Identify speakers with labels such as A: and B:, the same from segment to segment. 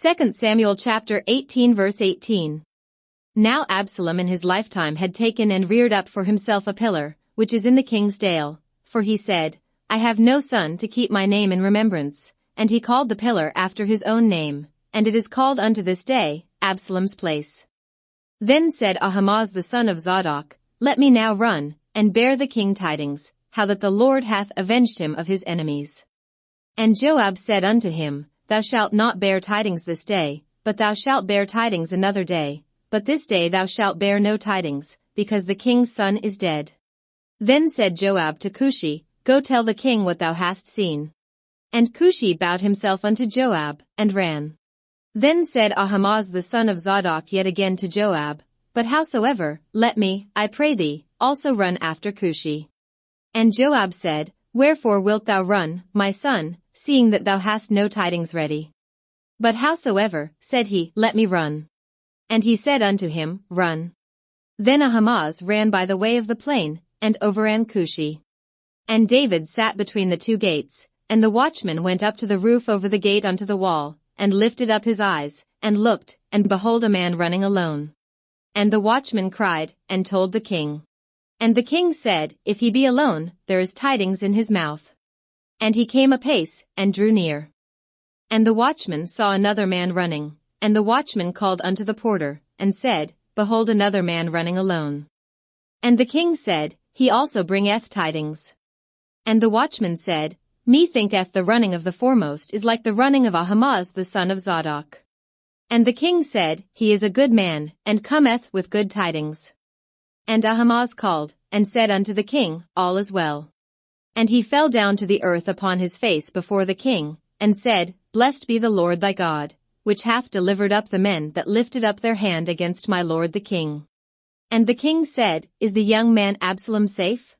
A: 2 Samuel chapter 18 verse 18. Now Absalom in his lifetime had taken and reared up for himself a pillar, which is in the king's dale, for he said, I have no son to keep my name in remembrance, and he called the pillar after his own name, and it is called unto this day, Absalom's place. Then said Ahimaaz the son of Zadok, Let me now run, and bear the king tidings, how that the Lord hath avenged him of his enemies. And Joab said unto him, Thou shalt not bear tidings this day, but thou shalt bear tidings another day, but this day thou shalt bear no tidings, because the king's son is dead. Then said Joab to Cushi, Go tell the king what thou hast seen. And Cushi bowed himself unto Joab, and ran. Then said Ahimaaz the son of Zadok yet again to Joab, But howsoever, let me, I pray thee, also run after Cushi. And Joab said, Wherefore wilt thou run, my son, seeing that thou hast no tidings ready? But howsoever, said he, let me run. And he said unto him, Run. Then Ahimaaz ran by the way of the plain, and overran Cushi. And David sat between the two gates, and the watchman went up to the roof over the gate unto the wall, and lifted up his eyes, and looked, and behold a man running alone. And the watchman cried, and told the king. And the king said, If he be alone, there is tidings in his mouth. And he came apace, and drew near. And the watchman saw another man running, and the watchman called unto the porter, and said, Behold another man running alone. And the king said, He also bringeth tidings. And the watchman said, Methinketh the running of the foremost is like the running of Ahimaaz the son of Zadok. And the king said, He is a good man, and cometh with good tidings. And Ahimaaz called, and said unto the king, All is well. And he fell down to the earth upon his face before the king, and said, Blessed be the Lord thy God, which hath delivered up the men that lifted up their hand against my lord the king. And the king said, Is the young man Absalom safe?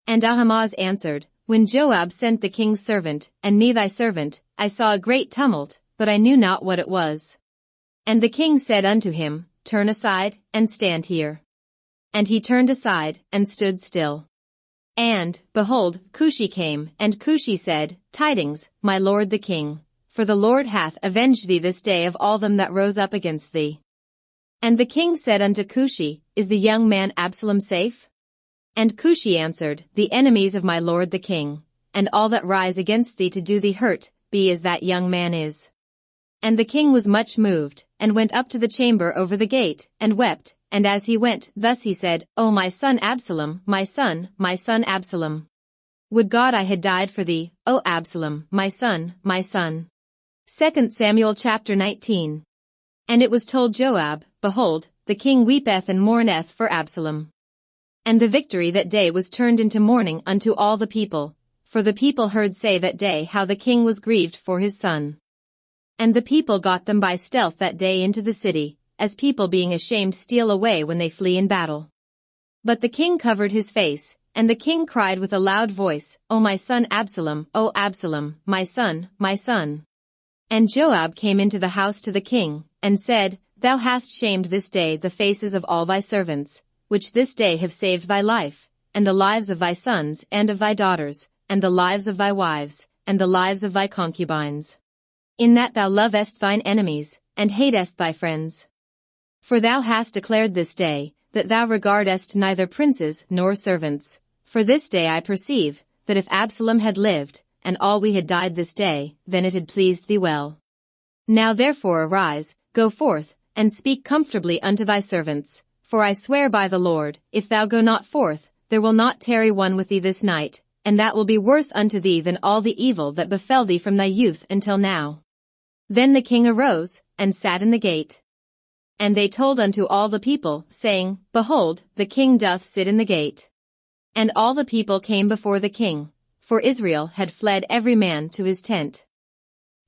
A: And Ahimaaz answered, When Joab sent the king's servant, and me thy servant, I saw a great tumult, but I knew not what it was. And the king said unto him, Turn aside, and stand here. And he turned aside, and stood still. And, behold, Cushi came, and Cushi said, Tidings, my lord the king, for the Lord hath avenged thee this day of all them that rose up against thee. And the king said unto Cushi, Is the young man Absalom safe? And Cushi answered, The enemies of my lord the king, and all that rise against thee to do thee hurt, be as that young man is. And the king was much moved, and went up to the chamber over the gate, and wept, and as he went, thus he said, O my son Absalom, my son Absalom. Would God I had died for thee, O Absalom, my son, my son. 2 Samuel chapter 19. And it was told Joab, Behold, the king weepeth and mourneth for Absalom. And the victory that day was turned into mourning unto all the people, for the people heard say that day how the king was grieved for his son. And the people got them by stealth that day into the city, as people being ashamed steal away when they flee in battle. But the king covered his face, and the king cried with a loud voice, O my son Absalom, O Absalom, my son, my son. And Joab came into the house to the king, and said, Thou hast shamed this day the faces of all thy servants, which this day have saved thy life, and the lives of thy sons and of thy daughters, and the lives of thy wives, and the lives of thy concubines. In that thou lovest thine enemies, and hatest thy friends. For thou hast declared this day, that thou regardest neither princes nor servants. For this day I perceive, that if Absalom had lived, and all we had died this day, then it had pleased thee well. Now therefore arise, go forth, and speak comfortably unto thy servants, for I swear by the Lord, if thou go not forth, there will not tarry one with thee this night, and that will be worse unto thee than all the evil that befell thee from thy youth until now. Then the king arose, and sat in the gate. And they told unto all the people, saying, Behold, the king doth sit in the gate. And all the people came before the king, for Israel had fled every man to his tent.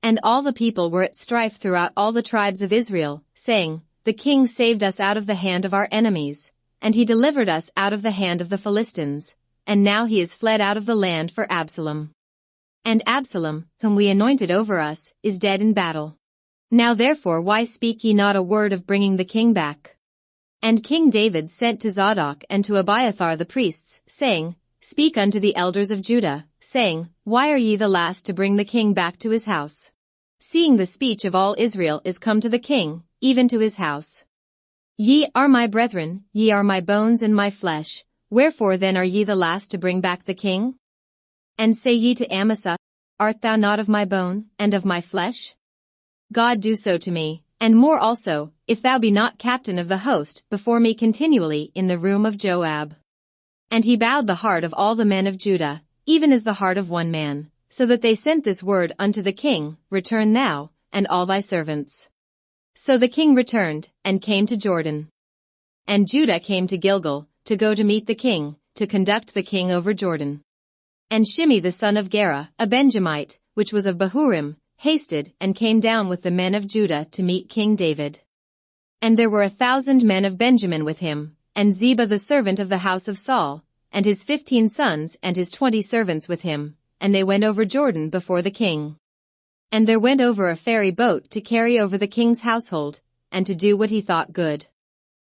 A: And all the people were at strife throughout all the tribes of Israel, saying, The king saved us out of the hand of our enemies, and he delivered us out of the hand of the Philistines, and now he is fled out of the land for Absalom. And Absalom, whom we anointed over us, is dead in battle. Now therefore why speak ye not a word of bringing the king back? And King David sent to Zadok and to Abiathar the priests, saying, Speak unto the elders of Judah, saying, Why are ye the last to bring the king back to his house? seeing the speech of all Israel is come to the king, even to his house. Ye are my brethren, ye are my bones and my flesh, wherefore then are ye the last to bring back the king? And say ye to Amasa, Art thou not of my bone, and of my flesh? God do so to me, and more also, if thou be not captain of the host before me continually in the room of Joab. And he bowed the heart of all the men of Judah, even as the heart of one man, so that they sent this word unto the king, Return thou, and all thy servants. So the king returned, and came to Jordan. And Judah came to Gilgal, to go to meet the king, to conduct the king over Jordan. And Shimei the son of Gera, a Benjamite, which was of Bahurim, hasted and came down with the men of Judah to meet King David. And there were 1,000 men of Benjamin with him, and Ziba the servant of the house of Saul, and his 15 sons and his 20 servants with him, and they went over Jordan before the king. And there went over a ferry boat to carry over the king's household, and to do what he thought good.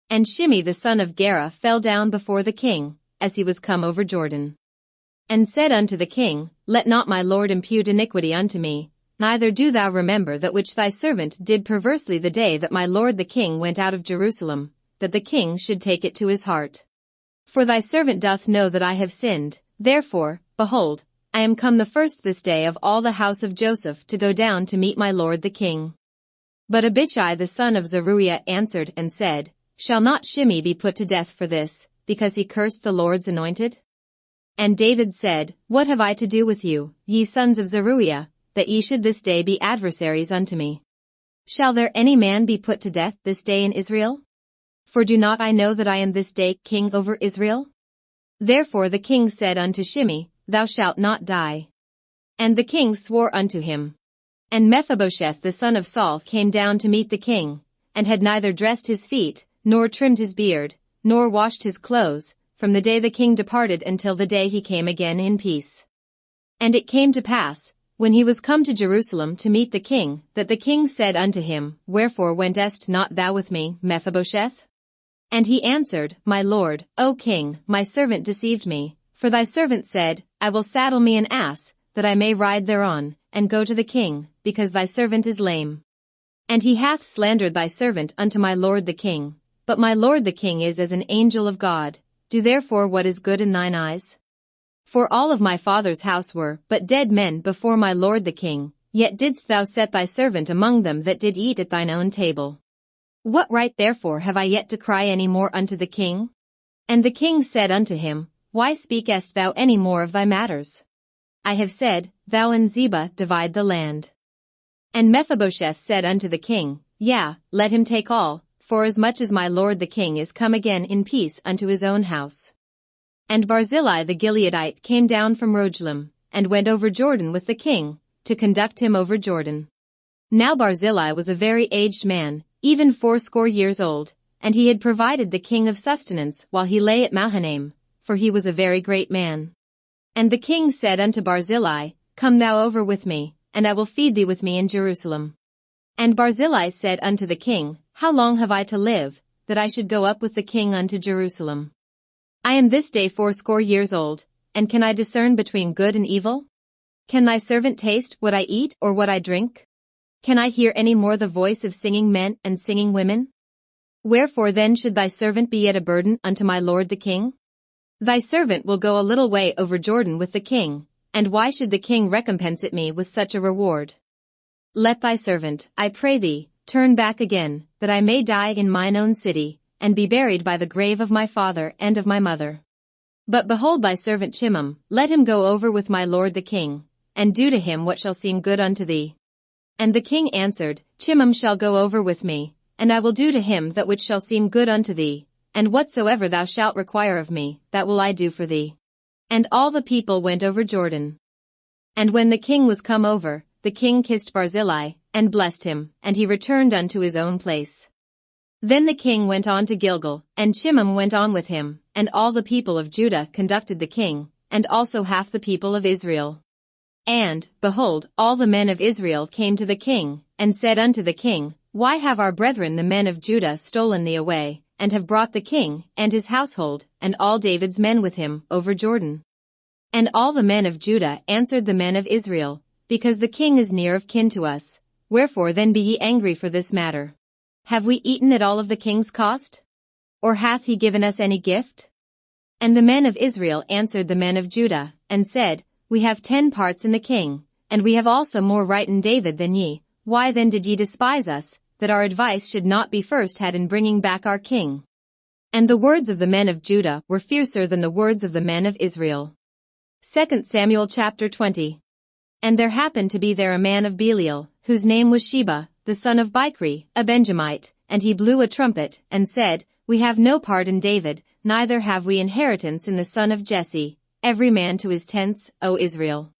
A: And Shimei the son of Gera fell down before the king, as he was come over Jordan. And said unto the king, Let not my lord impute iniquity unto me, neither do thou remember that which thy servant did perversely the day that my lord the king went out of Jerusalem, that the king should take it to his heart. For thy servant doth know that I have sinned, therefore, behold, I am come the first this day of all the house of Joseph to go down to meet my lord the king. But Abishai the son of Zeruiah answered and said, Shall not Shimei be put to death for this, because he cursed the Lord's anointed? And David said, What have I to do with you, ye sons of Zeruiah, that ye should this day be adversaries unto me? Shall there any man be put to death this day in Israel? For do not I know that I am this day king over Israel? Therefore the king said unto Shimei, Thou shalt not die. And the king swore unto him. And Mephibosheth the son of Saul came down to meet the king, and had neither dressed his feet, nor trimmed his beard, nor washed his clothes, from the day the king departed until the day he came again in peace. And it came to pass, when he was come to Jerusalem to meet the king, that the king said unto him, Wherefore wentest not thou with me, Mephibosheth? And he answered, My lord, O king, my servant deceived me, for thy servant said, I will saddle me an ass, that I may ride thereon, and go to the king, because thy servant is lame. And he hath slandered thy servant unto my lord the king, but my lord the king is as an angel of God, do therefore what is good in thine eyes. For all of my father's house were but dead men before my lord the king, yet didst thou set thy servant among them that did eat at thine own table. What right therefore have I yet to cry any more unto the king? And the king said unto him, Why speakest thou any more of thy matters? I have said, Thou and Ziba divide the land. And Mephibosheth said unto the king, Yea, let him take all, forasmuch as my lord the king is come again in peace unto his own house. And Barzillai the Gileadite came down from Rogelim, and went over Jordan with the king, to conduct him over Jordan. Now Barzillai was a very aged man, even 80 years old, and he had provided the king of sustenance while he lay at Mahanaim, for he was a very great man. And the king said unto Barzillai, Come thou over with me, and I will feed thee with me in Jerusalem. And Barzillai said unto the king, How long have I to live, that I should go up with the king unto Jerusalem? I am this day 80 years old, and can I discern between good and evil? Can thy servant taste what I eat or what I drink? Can I hear any more the voice of singing men and singing women? Wherefore then should thy servant be yet a burden unto my lord the king? Thy servant will go a little way over Jordan with the king, and why should the king recompense it me with such a reward? Let thy servant, I pray thee, turn back again, that I may die in mine own city, and be buried by the grave of my father and of my mother. But behold thy servant Chimham, let him go over with my lord the king, and do to him what shall seem good unto thee. And the king answered, Chimham shall go over with me, and I will do to him that which shall seem good unto thee, and whatsoever thou shalt require of me, that will I do for thee. And all the people went over Jordan. And when the king was come over, the king kissed Barzillai, and blessed him, and he returned unto his own place. Then the king went on to Gilgal, and Chimham went on with him, and all the people of Judah conducted the king, and also half the people of Israel. And, behold, all the men of Israel came to the king, and said unto the king, Why have our brethren the men of Judah stolen thee away, and have brought the king, and his household, and all David's men with him, over Jordan? And all the men of Judah answered the men of Israel, Because the king is near of kin to us, Wherefore then be ye angry for this matter? Have we eaten at all of the king's cost? Or hath he given us any gift? And the men of Israel answered the men of Judah, and said, We have 10 parts in the king, and we have also more right in David than ye. Why then did ye despise us, that our advice should not be first had in bringing back our king? And the words of the men of Judah were fiercer than the words of the men of Israel. 2 Samuel chapter 20. And there happened to be there a man of Belial, whose name was Sheba, the son of Bichri, a Benjamite, and he blew a trumpet, and said, We have no part in David, neither have we inheritance in the son of Jesse, every man to his tents, O Israel.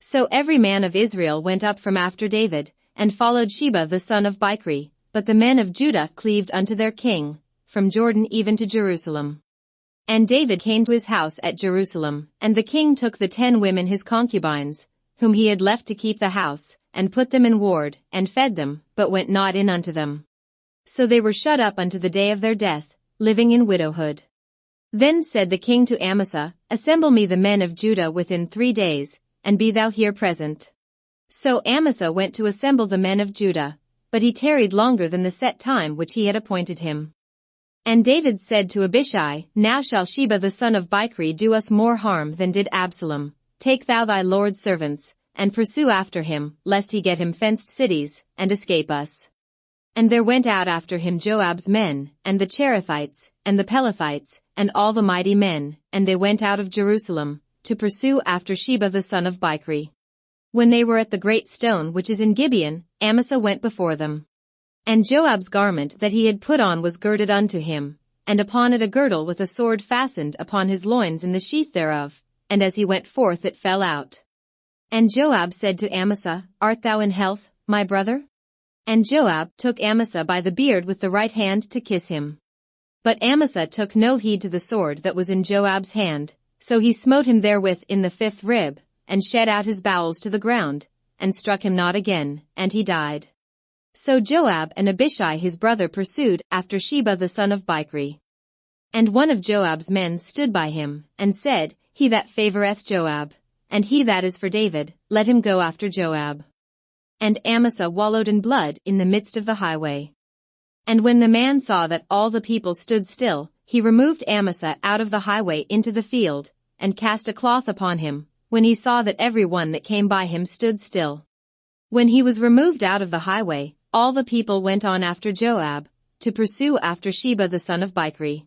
A: So every man of Israel went up from after David, and followed Sheba the son of Bichri, but the men of Judah cleaved unto their king, from Jordan even to Jerusalem. And David came to his house at Jerusalem, and the king took the 10 women his concubines, whom he had left to keep the house, and put them in ward, and fed them, but went not in unto them. So they were shut up unto the day of their death, living in widowhood. Then said the king to Amasa, Assemble me the men of Judah within 3 days, and be thou here present. So Amasa went to assemble the men of Judah, but he tarried longer than the set time which he had appointed him. And David said to Abishai, Now shall Sheba the son of Bichri do us more harm than did Absalom. Take thou thy lord's servants, and pursue after him, lest he get him fenced cities, and escape us. And there went out after him Joab's men, and the Cherethites, and the Pelethites, and all the mighty men, and they went out of Jerusalem, to pursue after Sheba the son of Bichri. When they were at the great stone which is in Gibeon, Amasa went before them. And Joab's garment that he had put on was girded unto him, and upon it a girdle with a sword fastened upon his loins in the sheath thereof, and as he went forth it fell out. And Joab said to Amasa, Art thou in health, my brother? And Joab took Amasa by the beard with the right hand to kiss him. But Amasa took no heed to the sword that was in Joab's hand, so he smote him therewith in the 5th rib, and shed out his bowels to the ground, and struck him not again, and he died. So Joab and Abishai his brother pursued after Sheba the son of Bichri. And one of Joab's men stood by him, and said, He that favoureth Joab, and he that is for David, let him go after Joab. And Amasa wallowed in blood in the midst of the highway. And when the man saw that all the people stood still, he removed Amasa out of the highway into the field, and cast a cloth upon him, when he saw that every one that came by him stood still. When he was removed out of the highway, all the people went on after Joab, to pursue after Sheba the son of Bichri.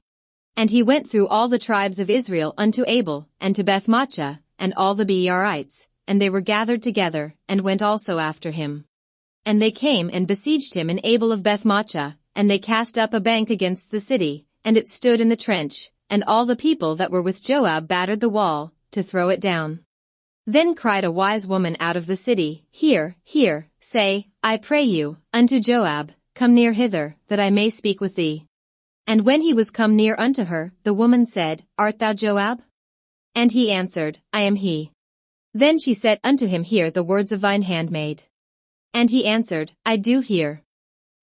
A: And he went through all the tribes of Israel unto Abel, and to Bethmaachah, and all the Beerites, and they were gathered together, and went also after him. And they came and besieged him in Abel of Bethmaachah, and they cast up a bank against the city, and it stood in the trench, and all the people that were with Joab battered the wall, to throw it down. Then cried a wise woman out of the city, Hear, hear, say, I pray you, unto Joab, Come near hither, that I may speak with thee. And when he was come near unto her, the woman said, Art thou Joab? And he answered, I am he. Then she said unto him, Hear the words of thine handmaid. And he answered, I do hear.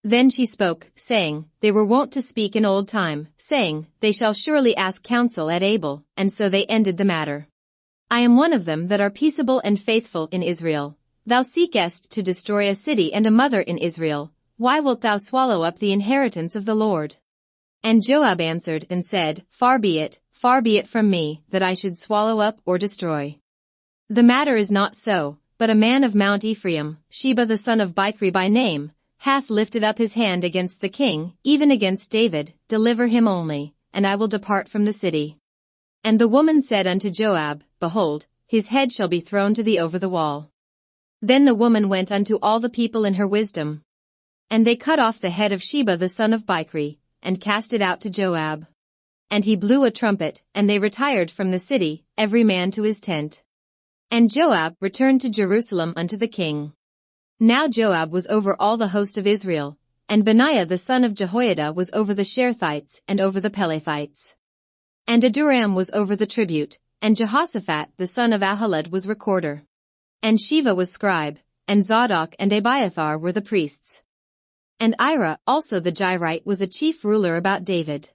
A: Then she spoke, saying, They were wont to speak in old time, saying, They shall surely ask counsel at Abel, and so they ended the matter. I am one of them that are peaceable and faithful in Israel. Thou seekest to destroy a city and a mother in Israel. Why wilt thou swallow up the inheritance of the Lord? And Joab answered and said, Far be it from me, that I should swallow up or destroy. The matter is not so, but a man of Mount Ephraim, Sheba the son of Bichri by name, hath lifted up his hand against the king, even against David. Deliver him only, and I will depart from the city. And the woman said unto Joab, Behold, his head shall be thrown to thee over the wall. Then the woman went unto all the people in her wisdom. And they cut off the head of Sheba the son of Bichri, and cast it out to Joab. And he blew a trumpet, and they retired from the city, every man to his tent. And Joab returned to Jerusalem unto the king. Now Joab was over all the host of Israel, and Benaiah the son of Jehoiada was over the Cherethites and over the Pelethites. And Adoram was over the tribute, and Jehoshaphat the son of Ahilud was recorder. And Sheva was scribe, and Zadok and Abiathar were the priests. And Ira also the Jairite was a chief ruler about David.